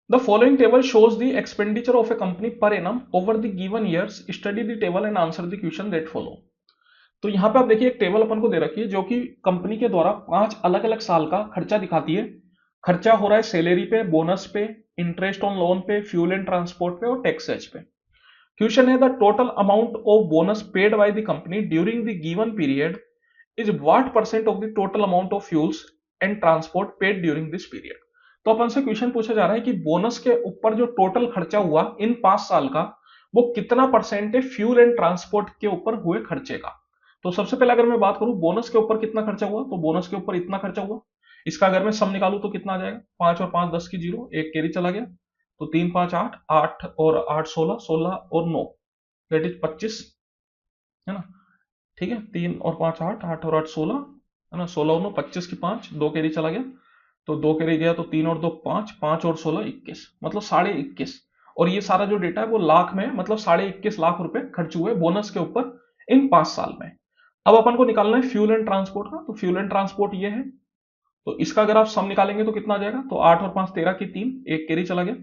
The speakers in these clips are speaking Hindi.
The following table shows the expenditure of A company per annum over the given years, study the table and answer the question that follow. तो यहाँ पे आप देखिए एक टेबल अपन को दे रखी है जो कि कंपनी के द्वारा 5 अलग अलग साल का खर्चा दिखाती है। खर्चा हो रहा है सैलरी पे, बोनस पे, इंटरेस्ट ऑन लोन पे, फ्यूल एंड ट्रांसपोर्ट पे और टैक्सेज पे। क्वेश्चन है the total amount of bonus paid by the company during the given period is what percent of the total amount of fuels and transport paid during this period. तो अपन से क्वेश्चन पूछा जा रहा है कि बोनस के ऊपर जो टोटल खर्चा हुआ इन 5 साल का वो कितना परसेंट है फ्यूल एंड ट्रांसपोर्ट के ऊपर हुए खर्चे का। तो सबसे पहले अगर मैं बात करूं बोनस के ऊपर कितना खर्चा हुआ, तो बोनस के ऊपर इतना खर्चा हुआ। इसका अगर मैं सम निकालू तो कितना आ जाएगा, 5 और 5 10 की जीरो, एक कैरी चला गया, तो 3 5 8, 8 और 8 16, 16 और 9 दैट इज 25, है ना। ठीक है, 3 और 5 8, 8 और 8 16, है ना, 16 और 9 25 की 5, 2 कैरी चला गया, तो 2 कैरी गया, तो 3 और 2 5, 5 और 16 21, मतलब 21.5। और ये सारा जो डेटा है वो लाख में, मतलब 21.5 लाख रुपए खर्च हुए बोनस के ऊपर इन 5 साल में। अब अपन को निकालना है फ्यूल एंड ट्रांसपोर्ट का, तो फ्यूल एंड ट्रांसपोर्ट ये है, तो इसका अगर आप सम निकालेंगे तो कितना आ जाएगा, तो 8 और 5 13 की 3, एक कैरी चला गया,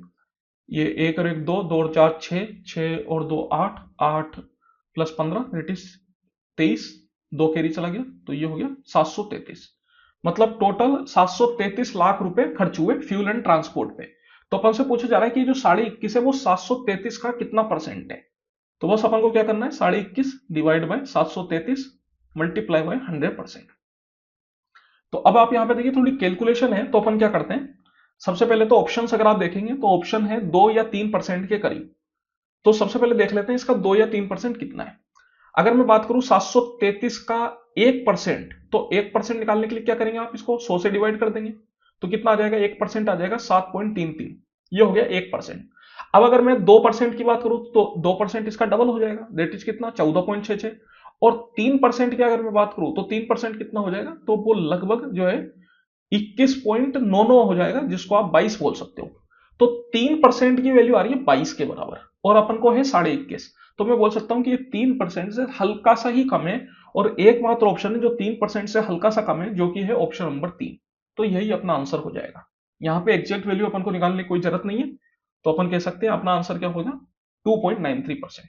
ये 1 और 1 2, 2 और 4 6, 6 और 2 8, 8 प्लस 15 दैट इज 23, 2 कैरी चला गया, तो ये हो गया 733। मतलब टोटल 733 लाख रुपए खर्च हुए फ्यूल एंड ट्रांसपोर्ट पे। तो अपन से पूछा जा रहा है कि जो 21.5 है वो 733 का कितना परसेंट है। तो बस अपन को क्या करना है, 21.5 डिवाइड बाय 733 मल्टीप्लाई बाय 100%। तो अब आप यहां पे देखिए थोड़ी कैलकुलेशन है, तो अपन क्या करते हैं, सबसे पहले तो ऑप्शंस अगर आप देखेंगे तो ऑप्शन है 2 या 3% के करीब। तो सबसे पहले देख लेते हैं इसका 2 या 3% कितना है। अगर मैं बात करूं 733 का 1%, तो 1% निकालने के लिए क्या करेंगे, आप इसको 100 से डिवाइड कर देंगे, तो कितना आ जाएगा, 1% आ जाएगा 7.33, ये हो गया 1%। अब अगर मैं 2% की बात करूं तो 2% इसका डबल हो जाएगा, दैट इज कितना 14.66। और 3% की अगर मैं बात करूं तो 3% कितना हो जाएगा, तो वो लगभग जो है 21.99 हो जाएगा, जिसको आप 22 बोल सकते हो। तो 3% की वैल्यू आ रही है 22 के बराबर, और अपन को है 21.5। तो मैं बोल सकता हूं कि ये 3% से हल्का सा ही कम है, और एकमात्र ऑप्शन है जो 3% से हल्का सा कम है, जो कि है ऑप्शन नंबर 3। तो यही अपना आंसर हो जाएगा। यहाँ पे एग्जैक्ट वैल्यू अपन को निकालने की कोई जरूरत नहीं है, तो अपन कह सकते हैं अपना आंसर क्या होगा, 2.93%।